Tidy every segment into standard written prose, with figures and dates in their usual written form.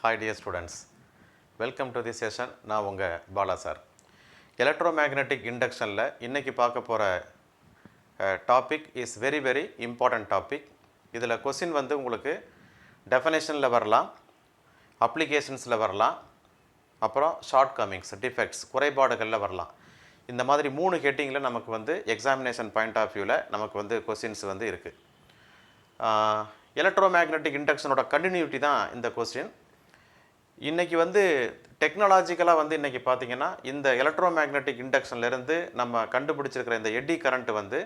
Hi dear students, welcome to this session. நான் உங்கள் Bala sir. Electromagnetic இண்டக்ஷனில் இன்றைக்கி பார்க்க போகிற topic is very important topic. இதில் கொஸ்டின் வந்து உங்களுக்கு டெஃபனேஷனில் வரலாம், அப்ளிகேஷன்ஸில் வரலாம், அப்புறம் ஷார்ட் கமிங்ஸ், டிஃபெக்ட்ஸ், குறைபாடுகளில் வரலாம். இந்த மாதிரி 3 ஹெட்டிங்கில் நமக்கு வந்து எக்ஸாமினேஷன் பாயிண்ட் ஆஃப் வியூவில் நமக்கு வந்து கொஸ்டின்ஸ் வந்து இருக்குது. எலக்ட்ரோமேக்னெட்டிக் இண்டக்ஷனோட கண்டினியூட்டி தான் இந்த கொஸ்டின். இன்றைக்கி வந்து டெக்னாலஜிக்கலாக வந்து இன்றைக்கி பார்த்திங்கன்னா இந்த எலக்ட்ரோமேக்னெட்டிக் இண்டக்ஷன்லேருந்து நம்ம கண்டுபிடிச்சிருக்கிற இந்த எட்டி கரண்ட் வந்து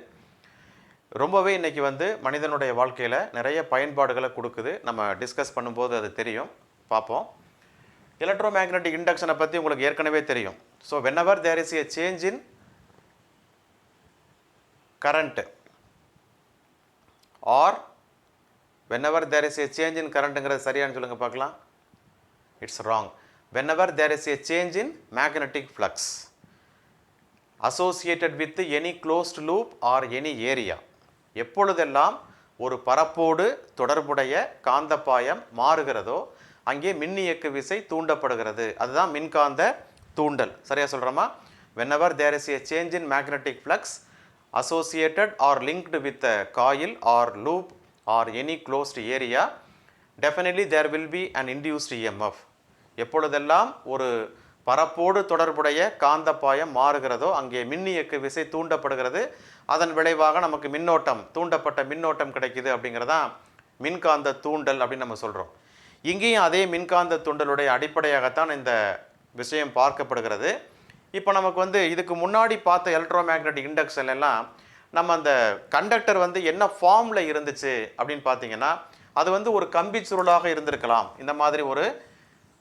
ரொம்பவே இன்றைக்கி வந்து மனிதனுடைய வாழ்க்கையில் நிறைய பயன்பாடுகளை கொடுக்குது. நம்ம டிஸ்கஸ் பண்ணும்போது அது தெரியும், பார்ப்போம். எலக்ட்ரோமேக்னெட்டிக் இண்டக்ஷனை பற்றி உங்களுக்கு ஏற்கனவே தெரியும். So whenever there is a change in current or whenever there is a change in currentங்கிறது சரியானு சொல்லுங்கள் பார்க்கலாம். It's wrong. Whenever there is a change in magnetic flux associated with any closed loop or any area, எப்பொழுதெல்லாம் ஒரு பரப்போடு தொடர்புடைய காந்தப்பாயம் மாறுகிறதோ அங்கே மின்னியக்கு விசை தூண்டப்படுகிறது. அதுதான் மின்காந்த தூண்டல். சரியாக சொல்கிறோமா? whenever there is a change in magnetic flux associated or linked with a coil or loop or any closed area, definitely there will be an induced EMF. எப்பொழுதெல்லாம் ஒரு பரப்போடு தொடர்புடைய காந்தப்பாயம் மாறுகிறதோ அங்கே மின்னியக்கு விசை தூண்டப்படுகிறது. அதன் விளைவாக நமக்கு மின்னோட்டம், தூண்டப்பட்ட மின்னோட்டம் கிடைக்குது. அப்படிங்கிறதான் மின்காந்த தூண்டல் அப்படின்னு நம்ம சொல்கிறோம். இங்கேயும் அதே மின்காந்த தூண்டலுடைய அடிப்படையாகத்தான் இந்த விஷயம் பார்க்கப்படுகிறது. இப்போ நமக்கு வந்து இதுக்கு முன்னாடி பார்த்த எலக்ட்ரோமேக்னெட்டிக் இண்டக்ஷன் எல்லாம் நம்ம அந்த கண்டக்டர் வந்து என்ன ஃபார்மில் இருந்துச்சு அப்படின்னு பார்த்தீங்கன்னா அது வந்து ஒரு கம்பி சுருளாக இருந்திருக்கலாம். இந்த மாதிரி ஒரு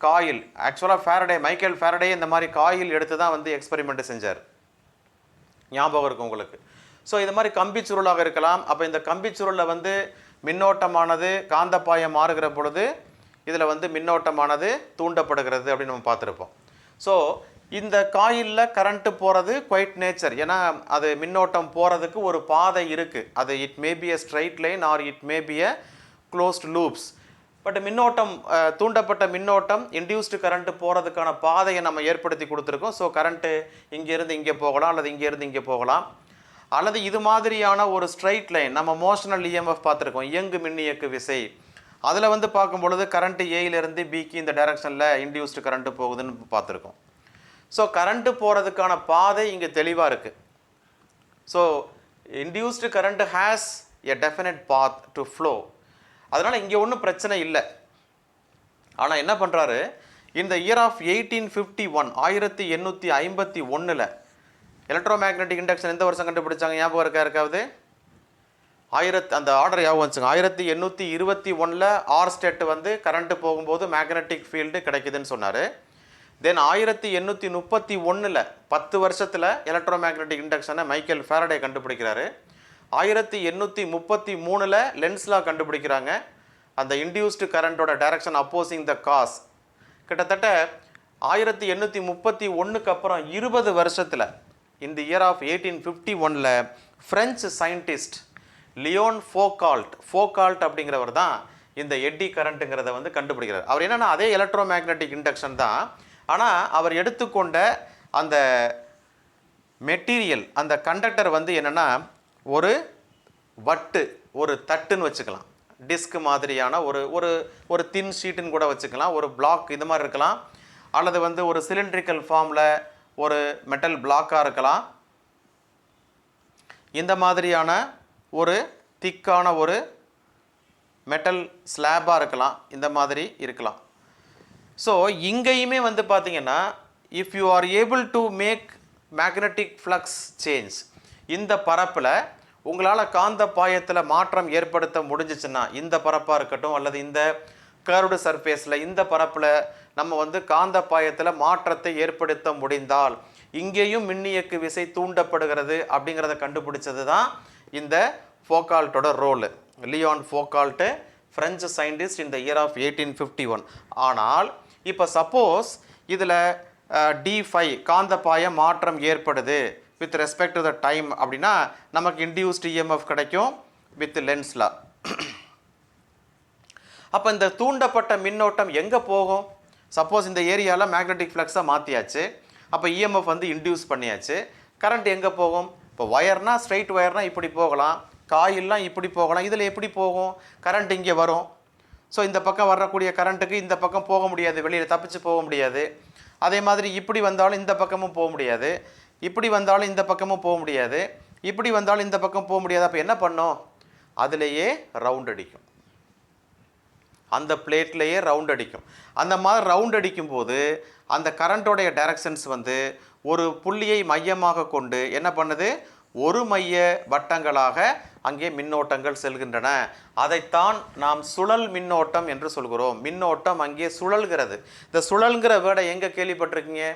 காயில், ஆக்சுவலாக மைக்கேல் ஃபேரடே இந்த மாதிரி காயில் எடுத்து தான் வந்து எக்ஸ்பெரிமெண்ட் செஞ்சார். ஞாபகம் இருக்கும் உங்களுக்கு. ஸோ இது மாதிரி கம்பி சுருளாக இருக்கலாம். அப்போ இந்த கம்பி சுருளில் வந்து மின்னோட்டமானது காந்தப்பாயம் மாறுகிற பொழுது இதில் வந்து மின்னோட்டமானது தூண்டப்படுகிறது அப்படின்னு நம்ம பார்த்துருப்போம். ஸோ இந்த காயிலில் கரண்ட்டு போகிறது குவைட் நேச்சர். ஏன்னா அது மின்னோட்டம் போகிறதுக்கு ஒரு பாதை இருக்குது. அது it may be a straight line R it may be a closed loops. But மின்னோட்டம், தூண்டப்பட்ட மின்னோட்டம் இன்டியூஸ்டு கரண்ட்டு போகிறதுக்கான பாதையை நம்ம ஏற்படுத்தி கொடுத்துருக்கோம். ஸோ கரண்ட்டு இங்கேருந்து இங்கே போகலாம், அல்லது இங்கேருந்து இங்கே போகலாம், அல்லது இது மாதிரியான ஒரு ஸ்ட்ரைட் லைன். நம்ம மோஷனல் இஎம்எஃப் பார்த்துருக்கோம், இயங்கு மின்னியக்கு விசை. அதில் வந்து பார்க்கும் பொழுது கரண்ட்டு ஏயிலிருந்து பிக்கு இந்த டைரக்ஷனில் இன்டியூஸ்டு கரண்ட்டு போகுதுன்னு பார்த்துருக்கோம். ஸோ கரண்ட்டு போகிறதுக்கான பாதை இங்கே தெளிவாக இருக்குது. So induced current has a definite path to flow. அதனால் இங்கே ஒன்றும் பிரச்சனை இல்லை. ஆனால் என்ன பண்ணுறாரு, இந்த இயர் ஆஃப் 1851 1851 எலக்ட்ரோமேக்னெட்டிக் இண்டக்ஷன் எந்த வருஷம் கண்டுபிடிச்சாங்க? ஞாபகம் இருக்கா இருக்காவது? அந்த ஆர்டர் ஞாபகம் வச்சுங்க. 1821 ஆர்ஸ்டெட் வந்து கரண்ட்டு போகும்போது மேக்னெட்டிக் ஃபீல்டு கிடைக்குதுன்னு சொன்னார். தென் 1831 10 வருஷத்தில் எலக்ட்ரோமேக்னெட்டிக் இண்டக்ஷனை மைக்கேல் ஃபேரடே கண்டுபிடிக்கிறாரு. 1833 லென்ஸ்லா கண்டுபிடிக்கிறாங்க. அந்த இன்டியூஸ்டு கரண்ட்டோட டைரக்ஷன் அப்போசிங் த காஸ். கிட்டத்தட்ட 1831 அப்புறம் 20 வருஷத்தில் இந்த year of 1851 French scientist Leon Foucault அப்படிங்கிறவர் தான் இந்த எட்டி கரண்ட்டுங்கிறத வந்து கண்டுபிடிக்கிறார். அவர் என்னென்னா அதே எலக்ட்ரோமேக்னெட்டிக் இண்டக்ஷன் தான், ஆனால் அவர் எடுத்துக்கொண்ட அந்த மெட்டீரியல், அந்த கண்டக்டர் வந்து என்னென்னா ஒரு வட்டு, ஒரு தட்டுன்னு வச்சுக்கலாம், டிஸ்க் மாதிரியான ஒரு தின் ஷீட்டுன்னு கூட வச்சுக்கலாம், ஒரு பிளாக் இது மாதிரி இருக்கலாம், அல்லது வந்து ஒரு சிலிண்ட்ரிக்கல் ஃபார்மில் ஒரு மெட்டல் பிளாக்காக இருக்கலாம், இந்த மாதிரியான ஒரு திக்கான ஒரு மெட்டல் ஸ்லாபாக இருக்கலாம், இந்த மாதிரி இருக்கலாம். ஸோ இங்கேயுமே வந்து பார்த்தீங்கன்னா if you are able to make magnetic flux change, இந்த பரப்பில் உங்களால் காந்த பாயத்தில் மாற்றம் ஏற்படுத்த முடிஞ்சிச்சுன்னா, இந்த பரப்பாக இருக்கட்டும் அல்லது இந்த கர்வ்டு சர்ஃபேஸில் இந்த பரப்பில் நம்ம வந்து காந்த பாயத்தில் மாற்றத்தை ஏற்படுத்த முடிந்தால் இங்கேயும் மின்னியக்கு விசை தூண்டப்படுகிறது அப்படிங்கிறத கண்டுபிடிச்சது தான் இந்த ஃபோகால்ட்டோட ரோலு. லியோன் ஃபோகால்ட்டு, ஃப்ரெஞ்சு சயின்டிஸ்ட், இந்த இயர் ஆஃப் 1851. ஆனால் இப்போ சப்போஸ் இதில் D5 காந்தப்பாயம் மாற்றம் ஏற்படுது with respect to the time அப்படின்னா நமக்கு இன்டியூஸ்டு இஎம்எஃப் கிடைக்கும் வித் லென்ஸ் லா. அப்போ இந்த தூண்டப்பட்ட மின்னோட்டம் எங்கே போகும்? சப்போஸ் இந்த ஏரியாவில் மேக்னெட்டிக் ஃப்ளக்ஸை மாற்றியாச்சு, அப்போ இஎம்எஃப் வந்து இன்டியூஸ் பண்ணியாச்சு. கரண்ட் எங்கே போகும்? இப்போ ஒயர்னா ஸ்ட்ரைட் ஒயர்னா இப்படி போகலாம், காயில்லாம் இப்படி போகலாம். இதில் எப்படி போகும்? கரண்ட் இங்கே வரும். ஸோ இந்த பக்கம் வரக்கூடிய கரண்ட்டுக்கு இந்த பக்கம் போக முடியாது, வெளியில் தப்பிச்சு போக முடியாது. அதே மாதிரி இப்படி வந்தாலும் இந்த பக்கமும் போக முடியாது, இப்படி வந்தாலும் இந்த பக்கமும் போக முடியாது, இப்படி வந்தாலும் இந்த பக்கம் போக முடியாது. அப்போ என்ன பண்ணும்? அதுலேயே ரவுண்ட் அடிக்கும், அந்த பிளேட்லேயே ரவுண்ட் அடிக்கும். அந்த மாதிரி ரவுண்ட் அடிக்கும்போது அந்த கரண்ட்டோடைய டைரக்ஷன்ஸ் வந்து ஒரு புள்ளியை மையமாக கொண்டு என்ன பண்ணுது? ஒரு மைய வட்டங்களாக அங்கே மின்னோட்டங்கள் செல்கின்றன. அதைத்தான் நாம் சுழல் மின்னோட்டம் என்று சொல்கிறோம். மின்னோட்டம் அங்கே சுழல்கிறது. இந்த சுழல்கிற வேர்டை எங்கே கேள்விப்பட்டிருக்கீங்க?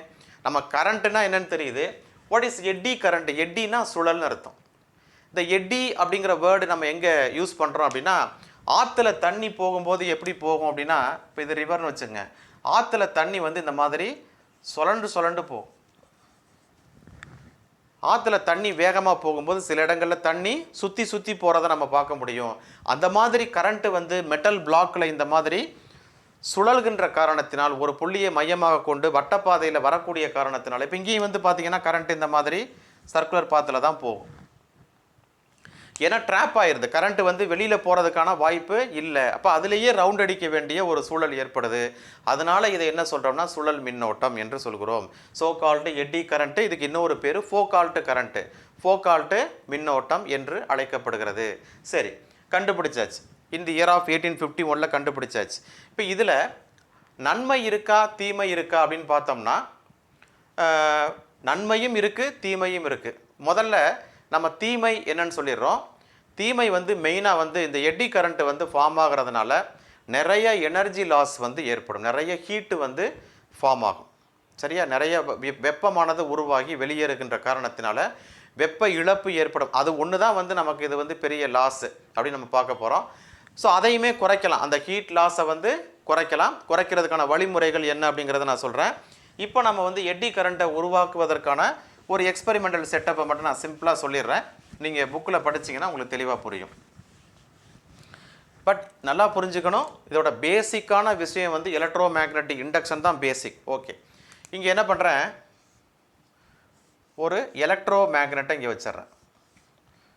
நம்ம கரண்ட்டுனா என்னன்னு தெரியுது. வாட் இஸ் எட்டி கரண்ட்? எட்டினா சுழல்னு அர்த்தம். இந்த எட்டி அப்படிங்கிற வேர்டு நம்ம எங்கே யூஸ் பண்ணுறோம் அப்படின்னா, ஆற்றுல தண்ணி போகும்போது எப்படி போகும் அப்படின்னா, இப்போ இது ரிவர்னு வச்சுங்க, ஆற்றுல தண்ணி வந்து இந்த மாதிரி சுழண்டு போகும். ஆற்றுல தண்ணி வேகமாக போகும்போது சில இடங்களில் தண்ணி சுற்றி போகிறத நம்ம பார்க்க முடியும். அந்த மாதிரி கரண்ட்டு வந்து மெட்டல் பிளாக்கில் இந்த மாதிரி சுழல்கின்ற காரணத்தினால், ஒரு புள்ளியை மையமாக கொண்டு வட்டப்பாதையில் வரக்கூடிய காரணத்தினால், இப்போ இங்கேயும் வந்து பார்த்தீங்கன்னா கரண்ட் இந்த மாதிரி சர்க்குலர் பாத்தில் தான் போகும். ஏன்னா ட்ராப் ஆயிடுது, கரண்ட் வந்து வெளியில் போகிறதுக்கான வாய்ப்பு இல்லை. அப்போ அதுலேயே ரவுண்ட் அடிக்க வேண்டிய ஒரு சூழல் ஏற்படுது. அதனால் இதை என்ன சொல்கிறோம்னா சுழல் மின்னோட்டம் என்று சொல்கிறோம். சோ கால்டு எட்டி கரண்ட்டு, இதுக்கு இன்னொரு பேர் ஃபோகால்ட்டு கரண்ட்டு, ஃபோகால்ட்டு மின்னோட்டம் என்று அழைக்கப்படுகிறது. சரி, கண்டுபிடிச்சாச்சு. இந்த இயர் ஆஃப் 1851 கண்டுபிடிச்சாச்சு. இப்போ இதில் நன்மை இருக்கா தீமை இருக்கா அப்படின்னு பார்த்தோம்னா, நன்மையும் இருக்குது தீமையும் இருக்குது. முதல்ல நம்ம தீமை என்னன்னு சொல்லிடுறோம். தீமை வந்து மெயினாக வந்து இந்த எட்டி கரண்ட்டு வந்து ஃபார்ம் ஆகிறதுனால நிறைய எனர்ஜி லாஸ் வந்து ஏற்படும், நிறைய ஹீட்டு வந்து ஃபார்ம் ஆகும். சரியா? நிறைய வெப்பமானது உருவாகி வெளியேறுகின்ற காரணத்தினால வெப்ப இழப்பு ஏற்படும். அது ஒன்று தான் வந்து நமக்கு இது வந்து பெரிய லாஸ் அப்படின்னு நம்ம பார்க்க போகிறோம். ஸோ அதையுமே குறைக்கலாம், அந்த ஹீட் லாஸை வந்து குறைக்கலாம். குறைக்கிறதுக்கான வழிமுறைகள் என்ன அப்படிங்கிறத நான் சொல்கிறேன். இப்போ நம்ம வந்து எட்டி கரண்ட்டை உருவாக்குவதற்கான ஒரு எக்ஸ்பெரிமெண்டல் செட்டப்பை மட்டும் நான் சிம்பிளாக சொல்லிடுறேன். நீங்கள் புக்கில் படிச்சிங்கன்னா உங்களுக்கு தெளிவாக புரியும். பட் நல்லா புரிஞ்சுக்கணும், இதோட பேசிக்கான விஷயம் வந்து எலக்ட்ரோ மேக்னெட்டிக் இண்டக்ஷன் தான் பேசிக். ஓகே, இங்கே என்ன பண்ணுறேன், ஒரு எலக்ட்ரோ மேக்னெட்டை இங்கே வச்சிட்றேன்.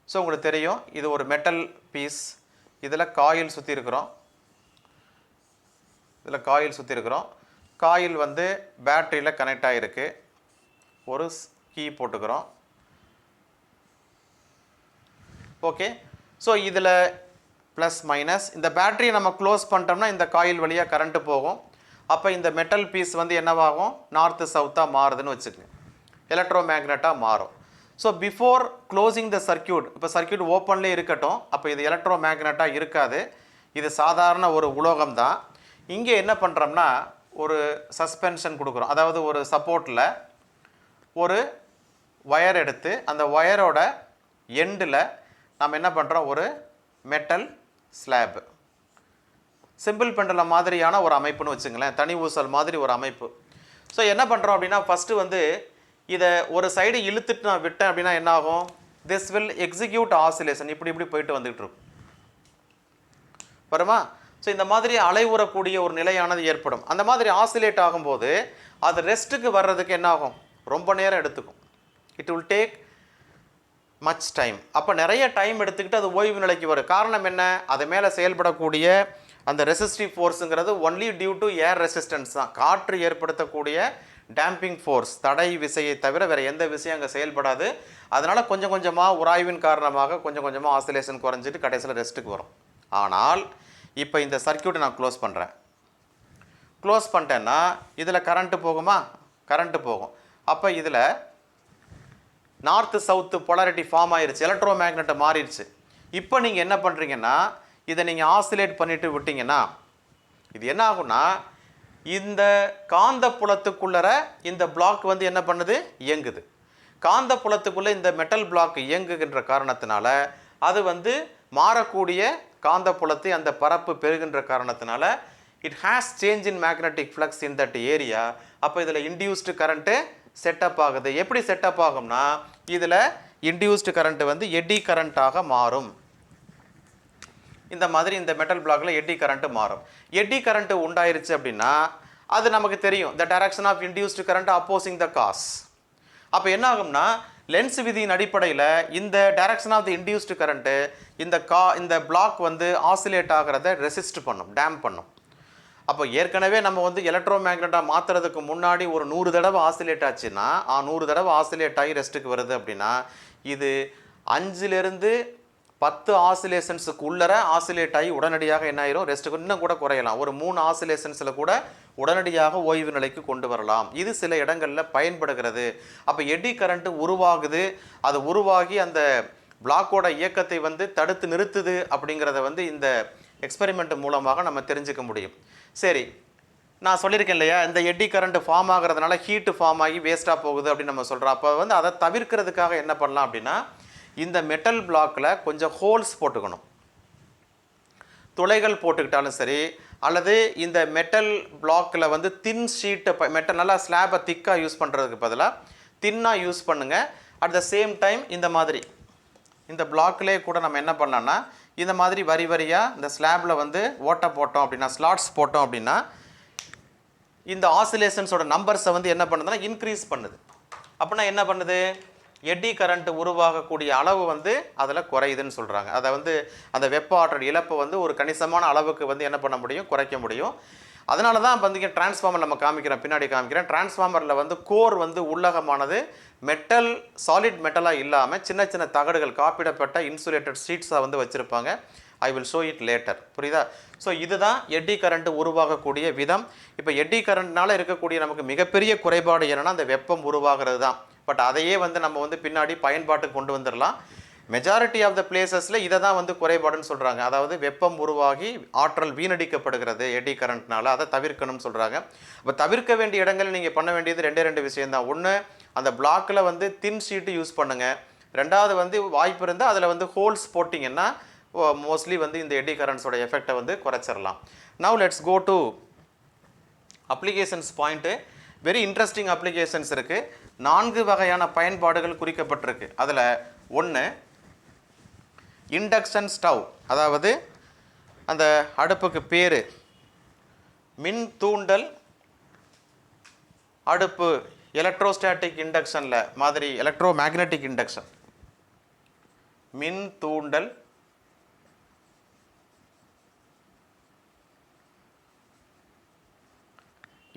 ஸோ உங்களுக்கு தெரியும், இது ஒரு மெட்டல் பீஸ். இதில் காயில் சுற்றி இருக்கிறோம், காயில் வந்து பேட்டரியில் கனெக்ட் ஆகிருக்கு. ஒரு கீ போட்டுக்கிறோம். ஓகே, ஸோ இதில் ப்ளஸ் மைனஸ், இந்த பேட்டரியை நம்ம க்ளோஸ் பண்ணிட்டோம்னா இந்த காயில் வழியாக கரண்ட்டு போகும். அப்போ இந்த மெட்டல் பீஸ் வந்து என்னவாகும்? நார்த்து சவுத்தாக மாறுதுன்னு வச்சுக்கோங்க, எலக்ட்ரோ மேக்னெட்டாக மாறும். So before closing the circuit, இப்போ சர்க்கியூட் ஓப்பன்லேயே இருக்கட்டும், அப்போ இது எலக்ட்ரோ மேக்னெட்டாக இருக்காது, இது சாதாரண ஒரு உலோகம் தான். இங்கே என்ன பண்ணுறோம்னா ஒரு சஸ்பென்ஷன் கொடுக்குறோம், அதாவது ஒரு சப்போர்ட்டில் ஒரு ஒயர் எடுத்து அந்த ஒயரோட எண்டில் நம்ம என்ன பண்ணுறோம், ஒரு மெட்டல் ஸ்லாப், சிம்பிள் பெண்டலம் மாதிரியான ஒரு அமைப்புன்னு வச்சுங்களேன், தனி ஊசல் மாதிரி ஒரு அமைப்பு. ஸோ என்ன பண்ணுறோம் அப்படின்னா, ஃபஸ்ட்டு வந்து இதை ஒரு சைடு இழுத்துட்டு நான் விட்டேன் அப்படின்னா என்ன ஆகும்? திஸ் வில் எக்ஸிக்யூட் ஆசிலேஷன், இப்படி போயிட்டு வந்துகிட்டு இருக்கும், வருமா? ஸோ இந்த மாதிரி அலைவுறக்கூடிய ஒரு நிலையானது ஏற்படும். அந்த மாதிரி ஆசிலேட் ஆகும்போது அது ரெஸ்ட்டுக்கு வர்றதுக்கு என்ன ஆகும்? ரொம்ப நேரம் எடுத்துக்கும். It will take much time. அப்போ நிறைய டைம் எடுத்துக்கிட்டு அது ஓய்வு நிலைக்கு வரும். காரணம் என்ன? அது மேலே செயல்படக்கூடிய அந்த ரெசிஸ்டிவ் ஃபோர்ஸுங்கிறது only due to air resistance தான். காற்று ஏற்படுத்தக்கூடிய டேம்பிங் ஃபோர்ஸ், தடை விசையை தவிர வேறு எந்த விஷயம் அங்கே செயல்படாது. அதனால் கொஞ்சம் கொஞ்சமாக உராய்வின் காரணமாக கொஞ்சம் கொஞ்சமாக ஆசிலேஷன் குறைஞ்சிட்டு கடைசியில் ரெஸ்ட்டுக்கு வரும். ஆனால் இப்போ இந்த சர்க்கியூட்டை நான் க்ளோஸ் பண்ணுறேன். க்ளோஸ் பண்ணிட்டேன்னா இதில் கரண்ட்டு போகுமா? கரண்ட்டு போகும். அப்போ இதில் நார்த்து சவுத்து பொலாரிட்டி ஃபார்ம் ஆயிடுச்சு, எலக்ட்ரோ மேக்னெட்டை மாறிடுச்சு. இப்போ நீங்கள் என்ன பண்ணுறீங்கன்னா, இதை நீங்கள் ஆசிலேட் பண்ணிவிட்டு விட்டிங்கன்னா இது என்ன ஆகும்னா, இந்த காந்த புலத்துக்குள்ளற இந்த பிளாக் வந்து என்ன பண்ணுது? இயங்குது. காந்த புலத்துக்குள்ளே இந்த மெட்டல் பிளாக் இயங்குகின்ற காரணத்தினால அது வந்து மாறக்கூடிய காந்த புலத்தை அந்த பரப்பு பெறுகின்ற காரணத்தினால it has change in magnetic flux in that area. அப்போ இதில் இன்டியூஸ்டு கரண்ட்டு செட்டப் ஆகுது. எப்படி செட்டப் ஆகும்னா, இதில் இன்டியூஸ்டு கரண்ட்டு வந்து எட்டி கரண்ட்டாக மாறும். இந்த மாதிரி இந்த மெட்டல் பிளாக்ல எட்டி கரண்ட் மாறும். எட்டி கரண்ட் உண்டாயிருச்சு அப்படின்னா அது நமக்கு தெரியும், the direction of induced current opposing the cause. அப்போ என்ன ஆகும்னா லென்ஸ் விதியின் அடிப்படையில் இந்த direction of the induced current இந்த பிளாக் வந்து ஆசிலேட் ஆகிறத ரெசிஸ்ட் பண்ணும், டேம் பண்ணும். அப்போ ஏற்கனவே நம்ம வந்து எலக்ட்ரோ மேக்னெட்டாக மாற்றுறதுக்கு முன்னாடி ஒரு 100 தடவை ஆசிலேட் ஆச்சுன்னா 100 தடவை ஆசிலேட் ஆகி ரெஸ்ட்டுக்கு வருது அப்படின்னா இது 5லிருந்து 10 ஆசிலேஷன்ஸுக்கு உள்ளர ஆசிலேட் ஆகி உடனடியாக என்ன ஆயிரும், ரெஸ்ட்டுக்கு இன்னும் கூட குறையலாம். ஒரு 3 ஆசிலேஷன்ஸில் கூட உடனடியாக ஓய்வு நிலைக்கு கொண்டு வரலாம். இது சில இடங்களில் பயன்படுகிறது. அப்போ எடி கரண்ட் உருவாகுது, அது உருவாகி அந்த பிளாக்கோட இயக்கத்தை வந்து தடுத்து நிறுத்துது அப்படிங்கிறத வந்து இந்த எக்ஸ்பெரிமெண்ட் மூலமாக நம்ம தெரிஞ்சுக்க முடியும். சரி, நான் சொல்லியிருக்கேன் இல்லையா, இந்த எடி கரண்ட் ஃபார்ம் ஆகிறதுனால ஹீட்டு ஃபார்ம் ஆகி வேஸ்ட்டாக போகுது அப்படின்னு நம்ம சொல்கிறோம். அப்போ வந்து அதை தவிர்க்கிறதுக்காக என்ன பண்ணலாம் அப்படின்னா இந்த மெட்டல் பிளாக்கில் கொஞ்சம் ஹோல்ஸ் போட்டுக்கணும். துளைகள் போட்டுக்கிட்டாலும் சரி, அல்லது இந்த மெட்டல் பிளாக்கில் வந்து தின் ஷீட்டை மெட்டல் நல்லா ஸ்லாபை திக்காக யூஸ் பண்ணுறதுக்கு பதிலாக தின்னாக யூஸ் பண்ணுங்கள். அட் த சேம் டைம் இந்த மாதிரி இந்த பிளாக்லேயே கூட நம்ம என்ன பண்ணலாம்னா இந்த மாதிரி வரி வரியாக இந்த ஸ்லாபில் வந்து ஓட்டை போட்டோம் அப்படின்னா, ஸ்லாட்ஸ் போட்டோம் அப்படின்னா இந்த ஆசிலேஷன்ஸோட நம்பர்ஸை வந்து என்ன பண்ணுதுன்னா இன்க்ரீஸ் பண்ணுது. அப்படின்னா என்ன பண்ணுது, எடி கரண்ட் உருவாகக்கூடிய அளவு வந்து அதில் குறையுதுன்னு சொல்கிறாங்க. அதை வந்து அந்த வெப்ப ஆற்றல் இழப்பை வந்து ஒரு கணிசமான அளவுக்கு வந்து என்ன பண்ண முடியும், குறைக்க முடியும். அதனால தான் வந்து டிரான்ஸ்ஃபார்மர் நம்ம பின்னாடி காமிக்கிறேன். டிரான்ஸ்ஃபார்மரில் வந்து கோர் வந்து உள்ளகமானது மெட்டல், சாலிட் மெட்டலாக இல்லாமல் சின்ன சின்ன தகடுகள், காப்பிடப்பட்ட இன்சுலேட்டட் ஷீட்ஸாக வந்து வச்சுருப்பாங்க. ஐ வில் ஷோ இட் லேட்டர். புரியுதா? ஸோ இதுதான் எடி கரண்ட் உருவாகக்கூடிய விதம். இப்போ எடி கரண்ட்னால இருக்கக்கூடிய நமக்கு மிகப்பெரிய குறைபாடு என்னென்னா அந்த வெப்பம் உருவாகிறது தான். பட் அதையே வந்து நம்ம வந்து பின்னாடி பயன்பாட்டுக்கு கொண்டு வந்துடலாம். மெஜாரிட்டி ஆஃப் த பிளேசஸில் இதை தான் வந்து குறைபாடுன்னு சொல்கிறாங்க. அதாவது வெப்பம் உருவாகி ஆற்றல் வீணடிக்கப்படுகிறது எடி கரண்ட்னால, அதை தவிர்க்கணும்னு சொல்கிறாங்க. இப்போ தவிர்க்க வேண்டிய இடங்களில் நீங்கள் பண்ண வேண்டியது ரெண்டு விஷயந்தான். ஒன்று, அந்த பிளாக்கில் வந்து தின் ஷீட்டு யூஸ் பண்ணுங்கள். ரெண்டாவது வந்து வாய்ப்பு இருந்தால் அதில் வந்து ஹோல்ஸ் போட்டிங்கன்னா மோஸ்ட்லி வந்து இந்த எடி கரண்ட்ஸோட எஃபெக்டை வந்து குறைச்சிடலாம். Now let's go to applications point. Very interesting applications இருக்குது. 4 வகையான பயன்பாடுகள் குறிக்கப்பட்டிருக்கு. அதில் ஒன்று இண்டக்ஷன் ஸ்டவ், அதாவது அந்த அடுப்புக்கு பேர் மின் தூண்டல் அடுப்பு, எலக்ட்ரோஸ்டாட்டிக் இண்டக்ஷனில் மாதிரி எலக்ட்ரோ மேக்னெட்டிக் இண்டக்ஷன், மின் தூண்டல்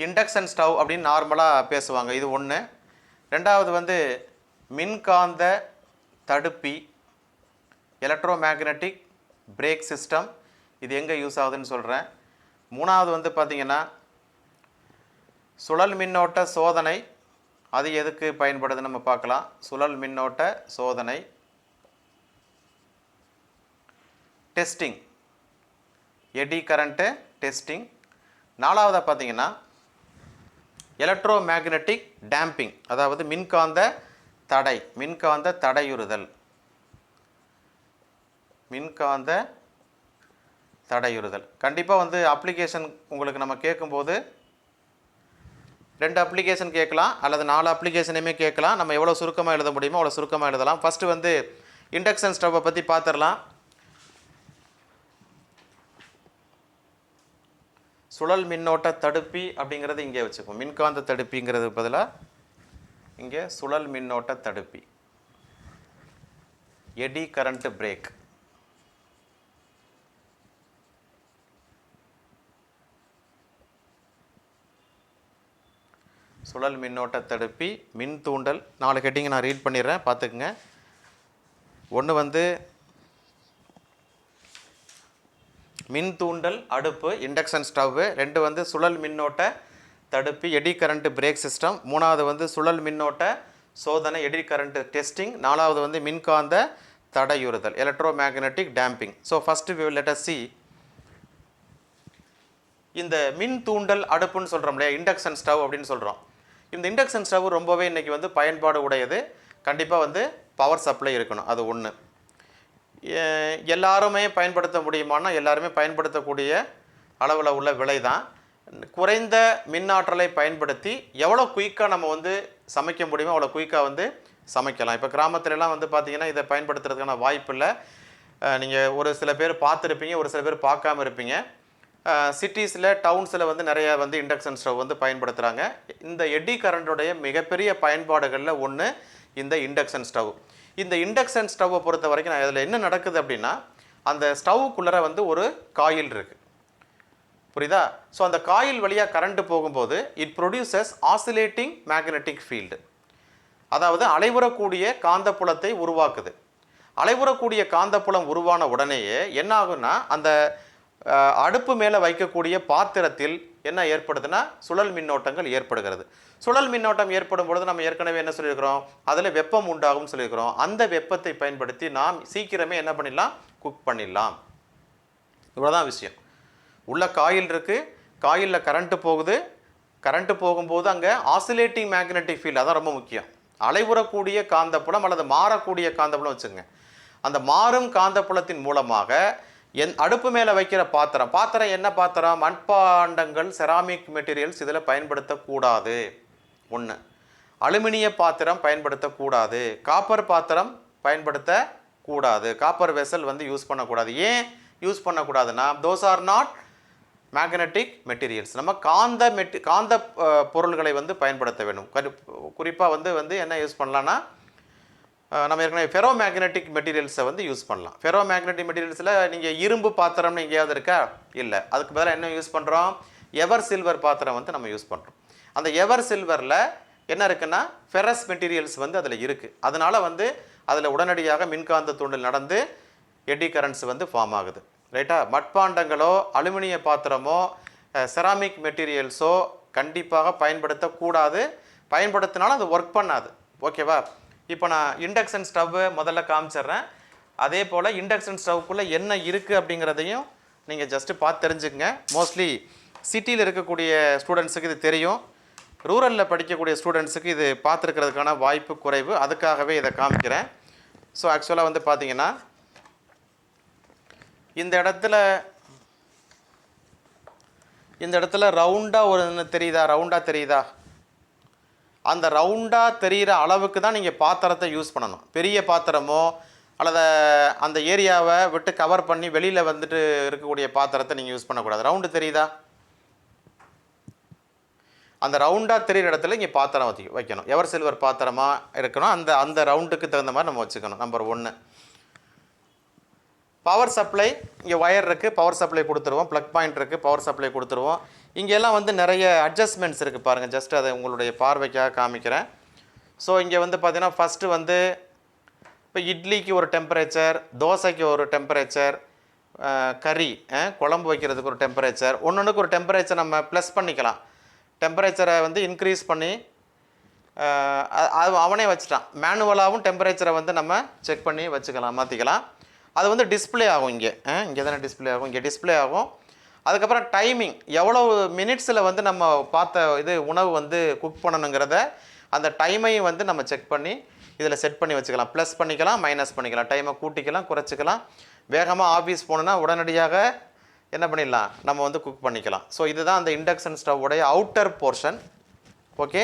இண்டக்ஷன் ஸ்டவ் அப்படின்னு நார்மலாக பேசுவாங்க. இது ஒன்று. ரெண்டாவது வந்து மின்காந்த தடுப்பி, எலக்ட்ரோ மேக்னெட்டிக் பிரேக் சிஸ்டம். இது எங்கே யூஸ் ஆகுதுன்னு சொல்கிறேன். மூணாவது வந்து பார்த்திங்கன்னா சுழல் மின்னோட்ட சோதனை. அது எதுக்கு பயன்படுதுன்னு நம்ம பார்க்கலாம். சுழல் மின்னோட்ட சோதனை, டெஸ்டிங், எடி கரண்ட்டு டெஸ்டிங். நாலாவதாக பார்த்திங்கன்னா எலக்ட்ரோ மேக்னெட்டிக் டேம்பிங், அதாவது மின்காந்த தடையுறுதல். கண்டிப்பாக வந்து அப்ளிகேஷன் உங்களுக்கு நம்ம கேட்கும்போது 2 அப்ளிகேஷன் கேட்கலாம், அல்லது 4 அப்ளிகேஷனையுமே கேட்கலாம். நம்ம எவ்வளோ சுருக்கமாக எழுத முடியுமோ அவ்வளோ சுருக்கமாக எழுதலாம். ஃபஸ்ட்டு வந்து இண்டக்ஷன் ஸ்டவ்வை பற்றி பார்த்துடலாம். சுழல் மின்னோட்ட தடுப்பி அப்படிங்கிறது இங்கே வச்சுப்போம். மின்காந்த தடுப்பிங்கிறது பதிலாக இங்கே சுழல் மின்னோட்ட தடுப்பி, எடி கரண்ட் பிரேக். சுழல் மின்னோட்ட தடுப்பி, மின் தூண்டல். 4 ஹெட்டிங் நான் ரீட் பண்ணிடுறேன், பார்த்துக்குங்க. ஒன்று வந்து மின் தூண்டல் அடுப்பு, இண்டக்ஷன் ஸ்டவ்வு. 2 வந்து சுழல் மின்னோட்ட தடுப்பி, எடி கரண்ட் பிரேக் சிஸ்டம். 3வது வந்து சுழல் மின்னோட்ட சோதனை, எடி கரண்ட் டெஸ்டிங். 4வது வந்து மின்காந்த தடையுறுதல், electromagnetic damping. So first let us see இந்த மின் தூண்டல் அடுப்புன்னு சொல்கிறோம் இல்லையா, இண்டக்ஷன் ஸ்டவ் அப்படின்னு சொல்கிறோம். இந்த இண்டக்ஷன் ஸ்டவ் ரொம்பவே இன்றைக்கி வந்து பயன்பாடு உடையது. கண்டிப்பாக வந்து பவர் சப்ளை இருக்கணும், அது ஒன்று. எல்லாருமே பயன்படுத்த முடியுமானா எல்லாருமே பயன்படுத்தக்கூடிய அளவில் உள்ள விலை தான். குறைந்த மின்னாற்றலை பயன்படுத்தி எவ்வளோ குயிக்காக நம்ம வந்து சமைக்க முடியுமோ அவ்வளோ குயிக்காக வந்து சமைக்கலாம். இப்போ கிராமத்துலலாம் வந்து பார்த்திங்கன்னா இதை பயன்படுத்துறதுக்கான வாய்ப்பு இல்லை. நீங்கள் ஒரு சில பேர் பார்த்துருப்பீங்க, ஒரு சில பேர் பார்க்காம இருப்பீங்க. சிட்டிஸில் டவுன்ஸில் வந்து நிறைய வந்து இண்டக்ஷன் ஸ்டவ் வந்து பயன்படுத்துகிறாங்க. இந்த எடி கரண்ட்டுடைய மிகப்பெரிய பயன்பாடுகளில் ஒன்று இந்த இண்டக்ஷன் ஸ்டவ். இந்த இண்டக்ஷன் ஸ்டவ்வை பொறுத்த வரைக்கும் நான் இதில் என்ன நடக்குது அப்படின்னா, அந்த ஸ்டவ்வுக்குள்ளே வந்து ஒரு காயில் இருக்குது, புரியுதா? ஸோ அந்த காயில் வழியாக கரண்ட்டு போகும்போது it produces oscillating magnetic field, அதாவது அலைவுறக்கூடிய காந்தப்புலத்தை உருவாக்குது. அலைவுறக்கூடிய காந்தப்புலம் உருவான உடனேயே என்ன ஆகுன்னா, அந்த அடுப்பு மேலே வைக்கக்கூடிய பாத்திரத்தில் என்ன ஏற்படுதுன்னா சுழல் மின்னோட்டங்கள் ஏற்படுகிறது. சுழல் மின்னோட்டம் ஏற்படும் பொழுது நம்ம ஏற்கனவே என்ன சொல்லியிருக்கிறோம், அதில் வெப்பம் உண்டாகும்னு சொல்லியிருக்கிறோம். அந்த வெப்பத்தை பயன்படுத்தி நாம் சீக்கிரமே என்ன பண்ணிடலாம், குக் பண்ணிடலாம். இவ்வளோதான் விஷயம். உள்ள காயில் இருக்குது, காயிலில் கரண்ட்டு போகுது. கரண்ட்டு போகும்போது அங்கே ஆசிலேட்டிங் மேக்னெட்டிக் ஃபீல்டு, அதான் ரொம்ப முக்கியம். அலைவுறக்கூடிய காந்தப்புலம் அல்லது மாறக்கூடிய காந்தப்புலம் வச்சுங்க. அந்த மாறும் காந்தப்புலத்தின் மூலமாக அடுப்பு மேலே வைக்கிற பாத்திரம் என்ன பாத்திரம், மண்பாண்டங்கள், செராமிக் மெட்டீரியல்ஸ் இதில் பயன்படுத்தக்கூடாது. ஒன்று, அலுமினிய பாத்திரம் பயன்படுத்தக்கூடாது, காப்பர் பாத்திரம் பயன்படுத்தக்கூடாது, காப்பர் வெசல் வந்து யூஸ் பண்ணக்கூடாது. ஏன் யூஸ் பண்ணக்கூடாதுன்னா, those are not magnetic materials. நம்ம காந்த பொருள்களை வந்து பயன்படுத்த வேண்டும். குறிப்பாக வந்து என்ன யூஸ் பண்ணலான்னா, நம்ம ஏற்கனவே ஃபெரோ மேக்னெட்டிக் மெட்டீரியல்ஸை வந்து யூஸ் பண்ணலாம். ஃபெரோ மேக்னெட்டிக் மெட்டீரியல்ஸில் நீங்கள் இரும்பு பாத்திரம்னு எங்கேயாவது இருக்கா? இல்லை. அதுக்கு பதிலாக என்ன யூஸ் பண்ணுறோம், எவர் சில்வர் பாத்திரம் வந்து நம்ம யூஸ் பண்ணுறோம். அந்த எவர் சில்வரில் என்ன இருக்குன்னா ஃபெரஸ் மெட்டீரியல்ஸ் வந்து அதில் இருக்குது. அதனால் வந்து அதில் உடனடியாக மின்காந்த தூண்டல் நடந்து எடி கரண்ட்ஸ் வந்து ஃபார்ம் ஆகுது. ரைட்டா? மட்பாண்டங்களோ அலுமினிய பாத்திரமோ செராமிக் மெட்டீரியல்ஸோ கண்டிப்பாக பயன்படுத்தக்கூடாது. பயன்படுத்தினாலும் அது ஒர்க் பண்ணாது. ஓகேவா? இப்போ நான் இண்டக்ஷன் ஸ்டவ்வை முதல்ல காமிச்சிட்றேன். அதே போல் இண்டக்ஷன் ஸ்டவ்க்குள்ளே என்ன இருக்குது அப்படிங்கிறதையும் நீங்கள் ஜஸ்ட்டு பார்த்து தெரிஞ்சுக்கங்க. மோஸ்ட்லி சிட்டியில் இருக்கக்கூடிய ஸ்டூடெண்ட்ஸுக்கு இது தெரியும், ரூரலில் படிக்கக்கூடிய ஸ்டூடெண்ட்ஸுக்கு இது பார்த்துருக்கிறதுக்கான வாய்ப்பு குறைவு. அதுக்காகவே இதை காமிக்கிறேன். ஸோ ஆக்சுவலாக வந்து பார்த்தீங்கன்னா, இந்த இடத்துல ரவுண்டாக ஒன்று தெரியுதா, ரவுண்டாக தெரியுதா? அந்த ரவுண்டாக தெரிகிற அளவுக்கு தான் நீங்கள் பாத்திரத்தை யூஸ் பண்ணணும். பெரிய பாத்திரமோ அல்லது அந்த ஏரியாவை விட்டு கவர் பண்ணி வெளியில் வந்துட்டு இருக்கக்கூடிய பாத்திரத்தை நீங்கள் யூஸ் பண்ணக்கூடாது. ரவுண்டு தெரியுதா? அந்த ரவுண்டாக தெரிகிற இடத்துல இங்கே பாத்திரம் வைக்கணும். எவர் சில்வர் பாத்திரமாக இருக்கணும். அந்த ரவுண்டுக்கு தகுந்த மாதிரி நம்ம வச்சுக்கணும். நம்பர் 1. பவர் சப்ளை, இங்கே ஒயர் இருக்குது, பவர் சப்ளை கொடுத்துருவோம். ப்ளக் பாயிண்ட் இருக்குது, பவர் சப்ளை கொடுத்துருவோம். இங்கெல்லாம் வந்து நிறைய அட்ஜஸ்ட்மெண்ட்ஸ் இருக்குது பாருங்கள். ஜஸ்ட் அதை உங்களுடைய பார்வைக்காக காமிக்கிறேன். ஸோ இங்கே வந்து பார்த்தீங்கன்னா ஃபஸ்ட்டு வந்து இப்போ இட்லிக்கு ஒரு டெம்பரேச்சர், தோசைக்கு ஒரு டெம்பரேச்சர், கறி குழம்பு வைக்கிறதுக்கு ஒரு டெம்பரேச்சர், ஒன்றுக்கு ஒரு டெம்பரேச்சர் நம்ம ப்ளஸ் பண்ணிக்கலாம். டெம்பரேச்சரை வந்து இன்க்ரீஸ் பண்ணி அவனே வச்சுட்டான். மேனுவலாகவும் டெம்பரேச்சரை வந்து நம்ம செக் பண்ணி வச்சுக்கலாம், மாற்றிக்கலாம். அது வந்து டிஸ்பிளே ஆகும். இங்கே தானே டிஸ்பிளே ஆகும், இங்கே டிஸ்பிளே ஆகும். அதுக்கப்புறம் டைமிங், எவ்வளோ மினிட்ஸில் வந்து நம்ம பார்த்த உணவு வந்து குக் பண்ணணுங்கிறத அந்த டைமையும் வந்து நம்ம செக் பண்ணி இதில் செட் பண்ணி வச்சுக்கலாம். ப்ளஸ் பண்ணிக்கலாம், மைனஸ் பண்ணிக்கலாம், டைமை கூட்டிக்கலாம், குறைச்சிக்கலாம். வேகமாக ஆஃபீஸ் போகணுன்னா உடனடியாக என்ன பண்ணிடலாம், நம்ம வந்து குக் பண்ணிக்கலாம். ஸோ இதுதான் அந்த இண்டக்ஷன் ஸ்டவ்வுடைய outer portion. Okay,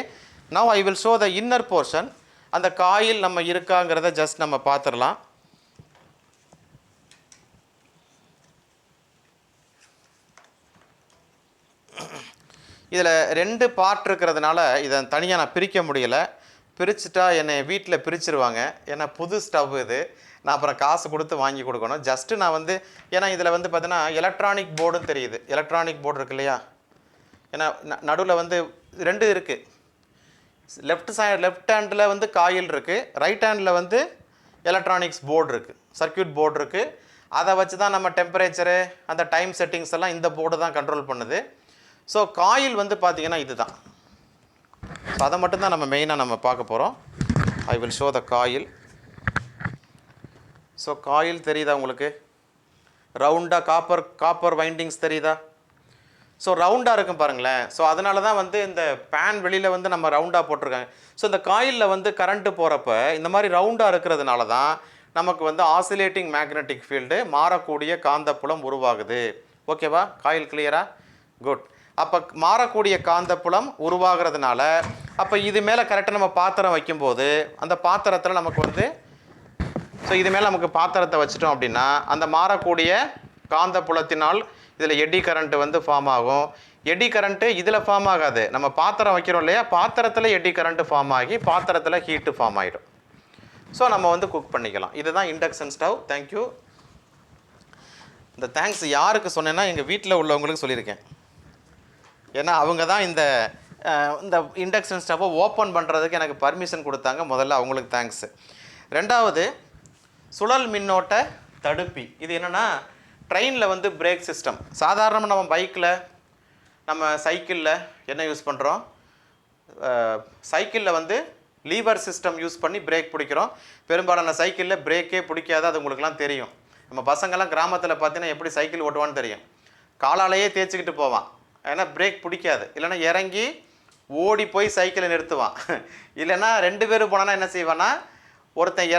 now I will show the inner portion. அந்த காயில் நம்ம இருக்காங்கிறத ஜஸ்ட் நம்ம பார்த்துடலாம். இதில் 2 பார்ட் இருக்கிறதுனால இதை தனியாக நான் பிரிக்க முடியலை. பிரிச்சுட்டா என்னை வீட்டில் பிரிச்சுருவாங்க. ஏன்னா புது ஸ்டவ் இது, நான் அப்புறம் காசு கொடுத்து வாங்கி கொடுக்கணும். ஜஸ்ட்டு நான் வந்து ஏன்னா இதில் வந்து பார்த்தீங்கன்னா எலக்ட்ரானிக் போர்டும் தெரியுது. எலக்ட்ரானிக் போர்டு இருக்கு இல்லையா? ஏன்னா நடுவில் வந்து 2 இருக்குது. லெஃப்ட் ஹேண்டில் வந்து காயில் இருக்குது, ரைட் ஹேண்டில் வந்து எலக்ட்ரானிக்ஸ் போர்டு இருக்குது, சர்க்யூட் போர்டு இருக்குது. அதை வச்சு தான் நம்ம டெம்பரேச்சரு, அந்த டைம் செட்டிங்ஸ் எல்லாம் இந்த போர்டு தான் கண்ட்ரோல் பண்ணுது. ஸோ காயில் வந்து பார்த்திங்கன்னா இது தான். ஸோ அதை மட்டும்தான் நம்ம மெயினாக நம்ம பார்க்க போகிறோம். ஐ will show the coil. So coil தெரியுதா உங்களுக்கு? ரவுண்டாக காப்பர் வைண்டிங்ஸ் தெரியுதா? ஸோ ரவுண்டாக இருக்கும் பாருங்களேன். ஸோ அதனால தான் வந்து இந்த பேன் வெளியில் வந்து நம்ம ரவுண்டாக போட்டிருக்காங்க. ஸோ இந்த காயிலில் வந்து கரண்ட்டு போகிறப்ப இந்த மாதிரி ரவுண்டாக இருக்கிறதுனால தான் நமக்கு வந்து ஆசிலேட்டிங் மேக்னெட்டிக் ஃபீல்டு, மாறக்கூடிய காந்தப்புலம் உருவாகுது. ஓகேவா? காயில் கிளியரா? குட். அப்போ மாறக்கூடிய காந்தப்புலம் உருவாகிறதுனால அப்போ இது மேலே கரெக்டாக நம்ம பாத்திரம் வைக்கும்போது அந்த பாத்திரத்தில் நமக்கு வந்து ஸோ இது மேலே நமக்கு பாத்திரத்தை வச்சிட்டோம் அப்படின்னா அந்த மாறக்கூடிய காந்த புலத்தினால் இதில் எடி கரண்ட் வந்து ஃபார்ம் ஆகும். எடி கரண்ட்டு இதில் ஃபார்ம் ஆகாது, நம்ம பாத்திரம் வைக்கிறோம் இல்லையா, பாத்திரத்தில் எடி கரண்ட்டு ஃபார்ம் ஆகி பாத்திரத்தில் ஹீட்டு ஃபார்ம் ஆகிடும். ஸோ நம்ம வந்து குக் பண்ணிக்கலாம். இதுதான் இண்டக்ஷன் ஸ்டவ். தேங்க்யூ. இந்த தேங்க்ஸ் யாருக்கு சொன்னேன்னா எங்கள் வீட்டில் உள்ளவங்களுக்கு சொல்லியிருக்கேன். ஏன்னா அவங்க தான் இந்த இண்டக்ஷன் ஸ்டவ்வை ஓப்பன் பண்ணுறதுக்கு எனக்கு பர்மிஷன் கொடுத்தாங்க. முதல்ல அவங்களுக்கு தேங்க்ஸு. ரெண்டாவது, சுழல் மின்னோட்ட தடுப்பி. இது என்னென்னா ட்ரெயினில் வந்து பிரேக் சிஸ்டம். சாதாரணமாக நம்ம பைக்கில், நம்ம சைக்கிளில் என்ன யூஸ் பண்ணுறோம், சைக்கிளில் வந்து லீவர் சிஸ்டம் யூஸ் பண்ணி பிரேக் பிடிக்கிறோம். பெரும்பாலான சைக்கிளில் பிரேக்கே பிடிக்காது, அது உங்களுக்குலாம் தெரியும். நம்ம பசங்கள்லாம் கிராமத்தில் பார்த்தீங்கன்னா எப்படி சைக்கிள் ஓட்டுவான்னு தெரியும். காலாலேயே தேய்ச்சிக்கிட்டு போவான், ஏன்னா பிரேக் பிடிக்காது. இல்லைன்னா இறங்கி ஓடி போய் சைக்கிளை நிறுத்துவான். இல்லைன்னா 2 பேரும் போனான்னா என்ன செய்வான்னா, ஒருத்தன்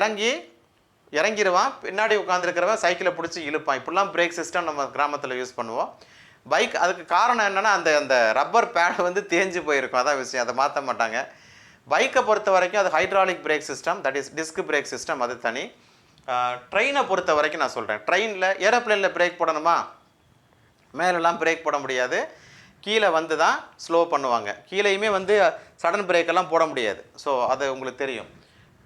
இறங்கிடுவான், பின்னாடி உட்காந்துருக்கிறவன் சைக்கிளை பிடிச்சி இழுப்பான். இப்படிலாம் பிரேக் சிஸ்டம் நம்ம கிராமத்தில் யூஸ் பண்ணுவோம். பைக் அதுக்கு காரணம் என்னென்னா அந்த ரப்பர் பேட் வந்து தேஞ்சு போயிருக்கும், அதான் விஷயம். அதை மாற்ற மாட்டாங்க. பைக்கை பொறுத்த வரைக்கும் அது hydraulic brake system, that is disc brake system, அது தனி. ட்ரெயினை பொறுத்த வரைக்கும் நான் சொல்கிறேன், ட்ரெயினில் ஏரோப்ளேனில் பிரேக் போடணுமா, மேலெல்லாம் பிரேக் போட முடியாது, கீழே வந்து தான் ஸ்லோ பண்ணுவாங்க. கீழேயுமே வந்து சடன் பிரேக்கெல்லாம் போட முடியாது. ஸோ அது உங்களுக்கு தெரியும்.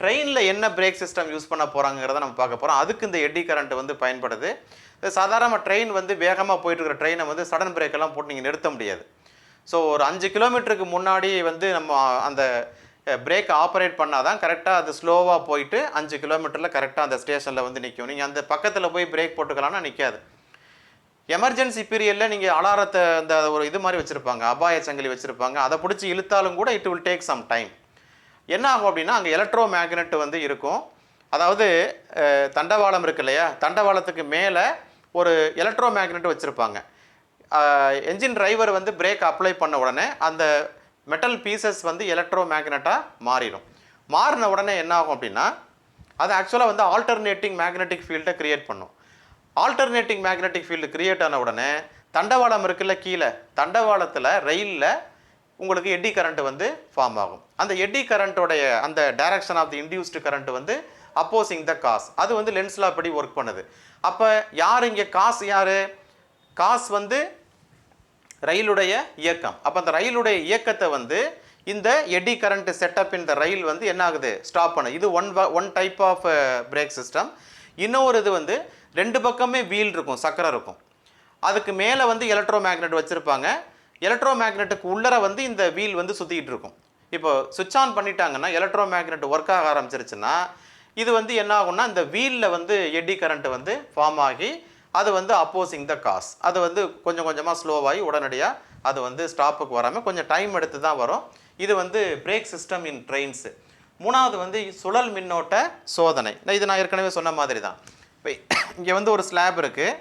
ட்ரெயினில் என்ன பிரேக் சிஸ்டம் யூஸ் பண்ண போகிறாங்கிறத நம்ம பார்க்க போகிறோம். அதுக்கு இந்த எடி கரண்ட் வந்து பயன்படுது. சாதாரண ட்ரெயின் வந்து வேகமாக போயிட்டு இருக்கிற ட்ரெயினை வந்து சடன் பிரேக்கெல்லாம் போட்டு நீங்கள் நிறுத்த முடியாது. ஸோ ஒரு 5 கிலோமீட்டருக்கு முன்னாடி வந்து நம்ம அந்த பிரேக் ஆப்ரேட் பண்ணால் தான் கரெக்டாக அது ஸ்லோவாக போயிட்டு 5 கிலோமீட்டரில் கரெக்டாக அந்த ஸ்டேஷனில் வந்து நிற்கும். நீங்கள் அந்த பக்கத்தில் போய் பிரேக் போட்டுக்கலாம்னா நிற்காது. எமர்ஜென்சி பீரியடில் நீங்கள் அலாரத்தை அந்த ஒரு இது மாதிரி வச்சுருப்பாங்க, அபாய சங்கிலி வச்சுருப்பாங்க, அதை பிடிச்சி இழுத்தாலும் கூட it will take some time. என்ன ஆகும் அப்படின்னா அங்கே எலக்ட்ரோ மேக்னெட் வந்து இருக்கும். அதாவது தண்டவாளம் இருக்கு இல்லையா, தண்டவாளத்துக்கு மேலே ஒரு எலக்ட்ரோ மேக்னெட் வச்சுருப்பாங்க. என்ஜின் டிரைவர் வந்து பிரேக் அப்ளை பண்ண உடனே அந்த மெட்டல் பீசஸ் வந்து எலக்ட்ரோ மேக்னெட்டாக மாறிடும். மாறின உடனே என்ன ஆகும் அப்படின்னா அது ஆக்சுவலாக வந்து ஆல்டர்னேட்டிங் மேக்னெட்டிக் ஃபீல்டை க்ரியேட் பண்ணும். ஆல்டர்னேட்டிங் மேக்னெட்டிக் ஃபீல்டு க்ரியேட் ஆன உடனே தண்டவாளம் இருக்குல்ல, கீழே தண்டவாளத்தில் ரயிலில் உங்களுக்கு எட்டி கரண்ட் வந்து ஃபார்ம் ஆகும். அந்த எட்டி கரண்ட்டோடைய அந்த direction of the induced current வந்து அப்போசிங் த காஸ், அது வந்து லென்ஸ் லா படி ஒர்க் பண்ணுது. அப்போ யார் இங்கே காஸ், யார் காஸ் வந்து ரயிலுடைய இயக்கம். அப்போ அந்த ரயிலுடைய இயக்கத்தை வந்து இந்த எட்டி கரண்ட் செட்டப் இந்த ரயில் வந்து என்ன ஆகுது, ஸ்டாப் பண்ணு. இது one type of brake system. இன்னொரு இது வந்து 2 பக்கமே வீல் இருக்கும், சக்கரம் இருக்கும். அதுக்கு மேலே வந்து எலக்ட்ரோ மேக்னெட் வச்சுருப்பாங்க. எலக்ட்ரோ மேக்னெட்டுக்கு உள்ளர வந்து இந்த வீல் வந்து சுற்றிக்கிட்டு இருக்கும். இப்போ சுவிட்ச் ஆன் பண்ணிட்டாங்கன்னா எலக்ட்ரோ மேக்னெட் ஒர்க் ஆக ஆரம்பிச்சிருச்சுன்னா இது வந்து என்ன ஆகும்னா இந்த வீலில் வந்து எட்டி கரண்ட் வந்து ஃபார்ம் ஆகி அது வந்து அப்போசிங் த காஸ், அது வந்து கொஞ்சம் கொஞ்சமாக ஸ்லோவாகி உடனடியாக அது வந்து ஸ்டாப்புக்கு வராமல் கொஞ்சம் டைம் எடுத்து தான் வரும். இது வந்து பிரேக் சிஸ்டம் இன் ட்ரெயின்ஸு. 3வது வந்து சுழல் மின்னோட்ட சோதனை. இது நான் ஏற்கனவே சொன்ன மாதிரி தான். இப்போ இங்கே வந்து ஒரு ஸ்லாப் இருக்குது.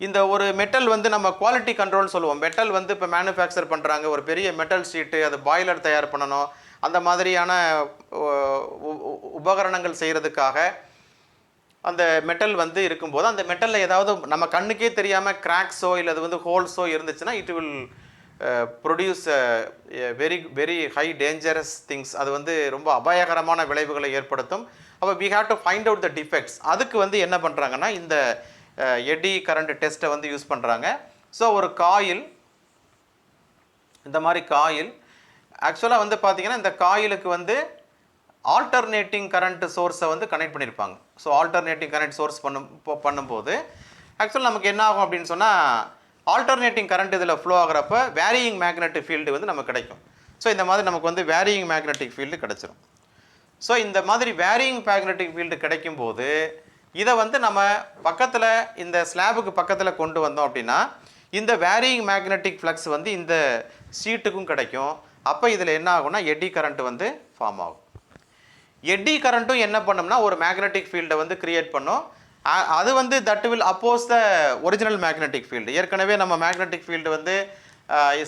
இந்த ஒரு மெட்டல் வந்து நம்ம குவாலிட்டி கண்ட்ரோல் சொல்லுவோம். மெட்டல் வந்து இப்போ மேனுஃபேக்சர் பண்ணுறாங்க, ஒரு பெரிய மெட்டல் ஷீட்டு, அது பாய்லர் தயார் பண்ணணும், அந்த மாதிரியான உபகரணங்கள் செய்கிறதுக்காக அந்த மெட்டல் வந்து இருக்கும்போது அந்த மெட்டலில் ஏதாவது நம்ம கண்ணுக்கே தெரியாமல் கிராக்ஸோ இல்லை அது வந்து ஹோல்ஸோ இருந்துச்சுன்னா it will produce very very high dangerous things. அது வந்து ரொம்ப அபாயகரமான விளைவுகளை ஏற்படுத்தும். அப்போ we have to find out the defects. அதுக்கு வந்து என்ன பண்ணுறாங்கன்னா இந்த எடி கரண்ட் டெஸ்ட்டை வந்து யூஸ் பண்ணுறாங்க. ஸோ ஒரு காயில், இந்த மாதிரி காயில் ஆக்சுவலாக வந்து பார்த்திங்கன்னா இந்த காயிலுக்கு வந்து ஆல்டர்னேட்டிங் கரண்ட் சோர்ஸை வந்து கனெக்ட் பண்ணியிருப்பாங்க. ஸோ ஆல்டர்னேட்டிங் கரண்ட் சோர்ஸ் பண்ணும்போது ஆக்சுவலாக நமக்கு என்ன ஆகும் அப்படின்னு சொன்னால் ஆல்டர்னேட்டிங் கரண்ட் இதில் ஃப்ளோ ஆகிறப்ப வேரியிங் மேக்னெட்டிக் ஃபீல்டு வந்து நமக்கு கிடைக்கும். ஸோ இந்த மாதிரி நமக்கு வந்து வேரியிங் மேக்னெட்டிக் ஃபீல்டு கிடச்சிரும். ஸோ இந்த மாதிரி வேரியிங் மேக்னெட்டிக் ஃபீல்டு கிடைக்கும்போது இதை வந்து நம்ம பக்கத்தில் இந்த ஸ்லாபுக்கு பக்கத்தில் கொண்டு வந்தோம் அப்படின்னா இந்த வேரியிங் மேக்னெட்டிக் ஃப்ளக்ஸ் வந்து இந்த ஷீட்டுக்கும் கிடைக்கும். அப்போ இதில் என்ன ஆகும்னா எட்டி கரண்ட் வந்து ஃபார்ம் ஆகும். எட்டி கரண்ட்டும் என்ன பண்ணும்னா ஒரு மேக்னெட்டிக் ஃபீல்டை வந்து கிரியேட் பண்ணும். அது வந்து that will oppose the original magnetic field. ஏற்கனவே நம்ம மேக்னெட்டிக் ஃபீல்டு வந்து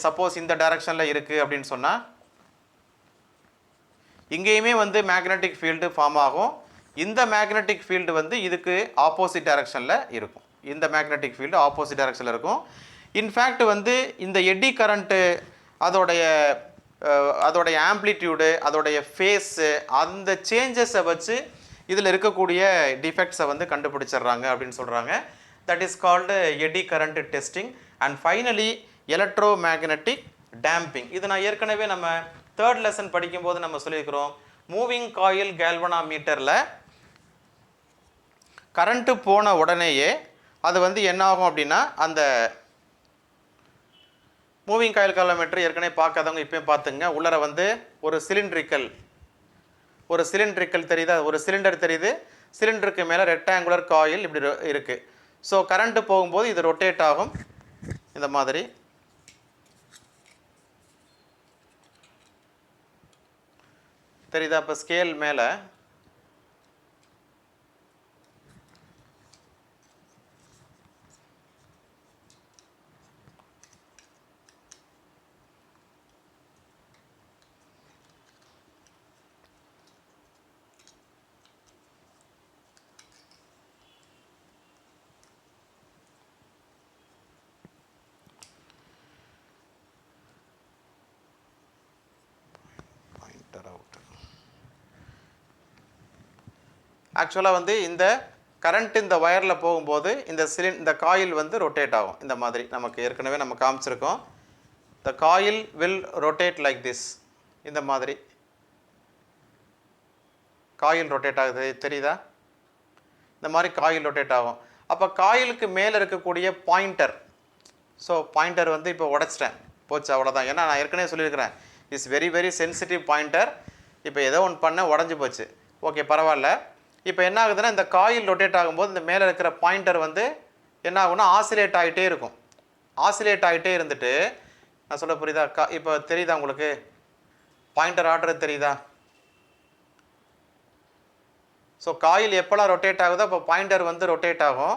சப்போஸ் இந்த டைரக்ஷனில் இருக்குது அப்படின்னு சொன்னால் இங்கேயுமே வந்து மேக்னெட்டிக் ஃபீல்டு ஃபார்ம் ஆகும். இந்த மேக்னெட்டிக் ஃபீல்டு வந்து இதுக்கு ஆப்போசிட் டைரக்ஷனில் இருக்கும். இந்த மேக்னெட்டிக் ஃபீல்டு ஆப்போசிட் டைரக்ஷனில் இருக்கும். இன்ஃபேக்ட் வந்து இந்த எட்டி கரண்ட்டு அதோடைய அதோடைய ஆம்ப்ளிடியூடு, அதோடைய ஃபேஸு, அந்த சேஞ்சஸை வச்சு இதில் இருக்கக்கூடிய டிஃபெக்ட்ஸை வந்து கண்டுபிடிச்சிடுறாங்க அப்படின்னு சொல்கிறாங்க. That is called eddy current testing. And finally electromagnetic damping. இது நான் ஏற்கனவே நம்ம 3rd லெசன் படிக்கும்போது நம்ம சொல்லியிருக்கிறோம். மூவிங் காயில் கேல்வனாமீட்டரில் கரண்ட்டு போன உடனேயே அது வந்து என்ன ஆகும் அப்படின்னா, அந்த மூவிங் காயில் கேல்வனாமீட்டர் ஏற்கனவே பார்க்காதவங்க இப்போயும் பார்த்துங்க. உள்ளர வந்து ஒரு சிலிண்ட்ரிக்கல் தெரியுதா, ஒரு சிலிண்டர் தெரியுது. சிலிண்டருக்கு மேலே ரெக்டாங்குலர் காயில் இப்படி இருக்குது. ஸோ கரண்ட்டு போகும்போது இது ரொட்டேட் ஆகும் இந்த மாதிரி. தெரியுதா? இப்போ ஸ்கேல் மேலே ஆக்சுவலாக வந்து இந்த கரண்ட் இந்த வயரில் போகும்போது இந்த காயில் வந்து ரொட்டேட் ஆகும் இந்த மாதிரி. நமக்கு ஏற்கனவே நம்ம காமிச்சிருக்கோம். The coil will rotate like this. இந்த மாதிரி காயில் ரொட்டேட் ஆகுது, தெரியுதா? இந்த மாதிரி காயில் ரொட்டேட் ஆகும். அப்போ காயிலுக்கு மேலே இருக்கக்கூடிய பாயிண்டர், ஸோ பாயிண்டர் வந்து இப்போ உடச்சிட்டேன், போச்சு, அவ்வளோதான். ஏன்னா நான் ஏற்கனவே சொல்லியிருக்கிறேன், it's very very sensitive pointer. இப்போ ஏதோ ஒன்று பண்ண உடஞ்சி போச்சு, ஓகே பரவாயில்ல. இப்போ என்ன ஆகுதுன்னா, இந்த காயில் ரொட்டேட் ஆகும்போது இந்த மேலே இருக்கிற பாயிண்டர் வந்து என்ன ஆகும்னா ஆசிலேட் ஆகிட்டே இருக்கும். ஆசிலேட் ஆகிட்டே இருந்துட்டு, நான் சொல்ல புரியுதா? இப்போ தெரியுதா உங்களுக்கு? பாயிண்டர் ஆடுறது தெரியுதா? ஸோ காயில் எப்போல்லாம் ரொட்டேட் ஆகுதோ அப்போ பாயிண்டர் வந்து ரொட்டேட் ஆகும்.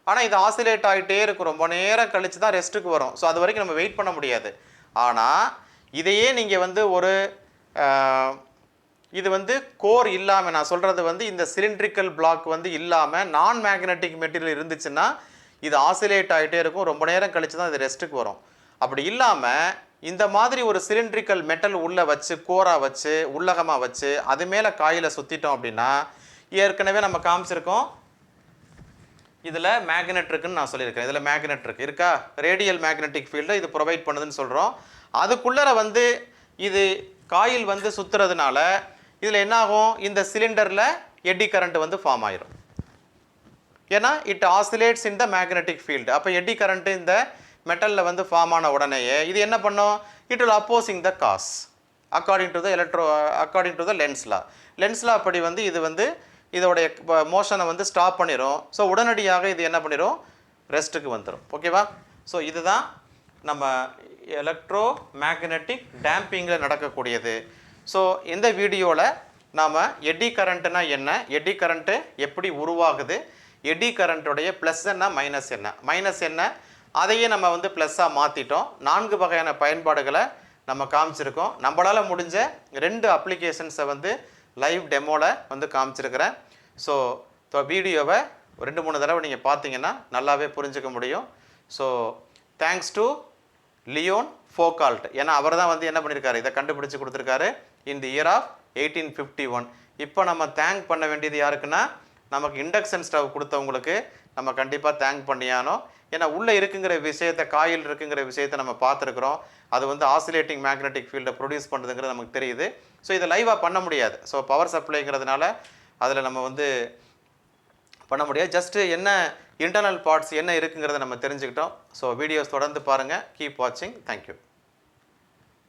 ஆனால் இது ஆசிலேட் ஆகிட்டே இருக்கும், ரொம்ப நேரம் கழித்து தான் ரெஸ்ட்டுக்கு வரும். ஸோ அது வரைக்கும் நம்ம வெயிட் பண்ண முடியாது. ஆனால் இதையே நீங்கள் வந்து இது வந்து கோர் இல்லாமல், நான் சொல்கிறது வந்து இந்த சிலிண்ட்ரிக்கல் பிளாக் வந்து இல்லாமல் நான் மேக்னெட்டிக் மெட்டீரியல் இருந்துச்சுன்னா இது ஆசிலேட் ஆகிட்டே இருக்கும், ரொம்ப நேரம் கழித்து தான் இது ரெஸ்ட்டுக்கு வரும். அப்படி இல்லாமல் இந்த மாதிரி ஒரு சிலிண்ட்ரிக்கல் மெட்டல் உள்ளே வச்சு, கோராக வச்சு, உள்ளகமாக வச்சு அது மேலே காயில் சுற்றிட்டோம் அப்படின்னா, ஏற்கனவே நம்ம காமிச்சிருக்கோம், இதில் மேக்னெட் இருக்குன்னு நான் சொல்லியிருக்கேன். இதில் மேக்னெட் இருக்கா, ரேடியல் மேக்னெட்டிக் ஃபீல்டு இது ப்ரொவைட் பண்ணுதுன்னு சொல்கிறோம். அதுக்குள்ளே வந்து இது காயில் வந்து சுற்றுறதுனால இதில் என்ன ஆகும், இந்த சிலிண்டரில் எட்டி கரண்ட் வந்து ஃபார்ம் ஆயிரும். ஏன்னா it ஆசிலேட்ஸ் in the magnetic field. அப்போ எட்டி கரண்ட்டு இந்த மெட்டலில் வந்து ஃபார்ம் ஆன உடனேயே இது என்ன பண்ணும், it will opposing the cause according to the Lenz law. Lenz law அப்படி வந்து இது வந்து இதோடைய மோஷனை வந்து ஸ்டாப் பண்ணிடும். ஸோ உடனடியாக இது என்ன பண்ணிடும், ரெஸ்ட்டுக்கு வந்துடும். ஓகேவா? ஸோ இதுதான் நம்ம எலக்ட்ரோ மேக்னெட்டிக் டேம்பிங்கில் நடக்கக்கூடியது. ஸோ இந்த வீடியோவில் நாம் எட்டி கரண்ட்டுனா என்ன, எட்டி கரண்ட்டு எப்படி உருவாகுது, எட்டி கரண்ட்டுடைய ப்ளஸ் என்ன மைனஸ் என்ன அதையே நம்ம வந்து ப்ளஸ்ஸாக மாற்றிட்டோம். 4 வகையான பயன்பாடுகளை நம்ம காமிச்சிருக்கோம். நம்மளால் முடிஞ்ச 2 அப்ளிகேஷன்ஸை வந்து லைவ் டெமோவில் வந்து காமிச்சிருக்கிறேன். ஸோ வீடியோவை 2-3 தடவை நீங்கள் பார்த்தீங்கன்னா நல்லாவே புரிஞ்சுக்க முடியும். So thanks to Leon Foucault. ஏன்னா அவர் தான் வந்து என்ன பண்ணியிருக்காரு, இதை கண்டுபிடிச்சி கொடுத்துருக்காரு இன் தி இயர் ஆஃப் 1851. இப்போ நம்ம தேங்க் பண்ண வேண்டியது யாருக்குன்னா, நமக்கு இண்டக்ஷன் ஸ்டவ் கொடுத்தவங்களுக்கு நம்ம கண்டிப்பாக தேங்க் பண்ணியானோ. ஏன்னா உள்ளே இருக்குங்கிற விஷயத்தை, காயில் இருக்குங்கிற விஷயத்தை நம்ம பார்த்துருக்குறோம். அது வந்து ஆசிலேட்டிங் மேக்னெட்டிக் ஃபீல்டை ப்ரொடியூஸ் பண்ணுறதுங்கிறது நமக்கு தெரியுது. ஸோ இதை லைவாக பண்ண முடியாது. ஸோ பவர் சப்ளைங்கிறதுனால அதில் நம்ம வந்து பண்ண முடியாது. ஜஸ்ட்டு என்ன இன்டர்னல் பார்ட்ஸ் என்ன இருக்குங்கிறத நம்ம தெரிஞ்சுக்கிட்டோம். ஸோ வீடியோஸ் தொடர்ந்து பாருங்கள். கீப் வாட்சிங். தேங்க்யூ.